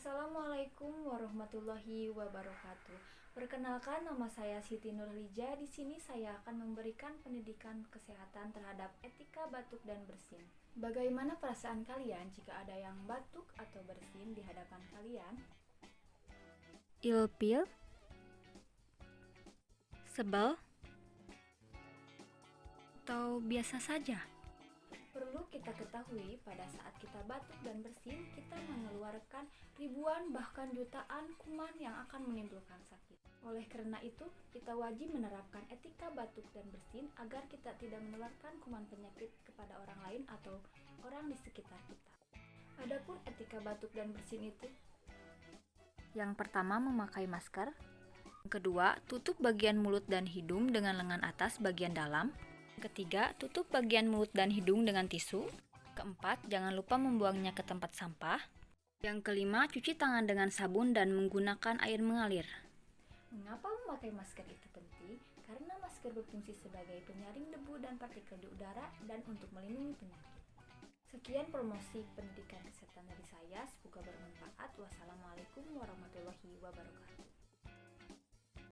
Assalamualaikum warahmatullahi wabarakatuh. Perkenalkan, nama saya Siti Nurlija. Di sini saya akan memberikan pendidikan kesehatan terhadap etika batuk dan bersin. Bagaimana perasaan kalian jika ada yang batuk atau bersin di hadapan kalian? Ilpil, sebel, atau biasa saja? Perlu kita ketahui, pada saat kita batuk dan bersin, kita mengeluarkan ribuan bahkan jutaan kuman yang akan menimbulkan sakit. Oleh karena itu, kita wajib menerapkan etika batuk dan bersin agar kita tidak menularkan kuman penyakit kepada orang lain atau orang di sekitar kita. Adapun etika batuk dan bersin itu, yang pertama, memakai masker. Yang kedua, tutup bagian mulut dan hidung dengan lengan atas bagian dalam. Ketiga, tutup bagian mulut dan hidung dengan tisu. Keempat, jangan lupa membuangnya ke tempat sampah. Yang kelima, cuci tangan dengan sabun dan menggunakan air mengalir. mengapa memakai masker itu penting? Karena masker berfungsi sebagai penyaring debu dan partikel di udara dan untuk melindungi penyakit. Sekian promosi pendidikan kesehatan dari saya, semoga bermanfaat. Wassalamualaikum warahmatullahi wabarakatuh.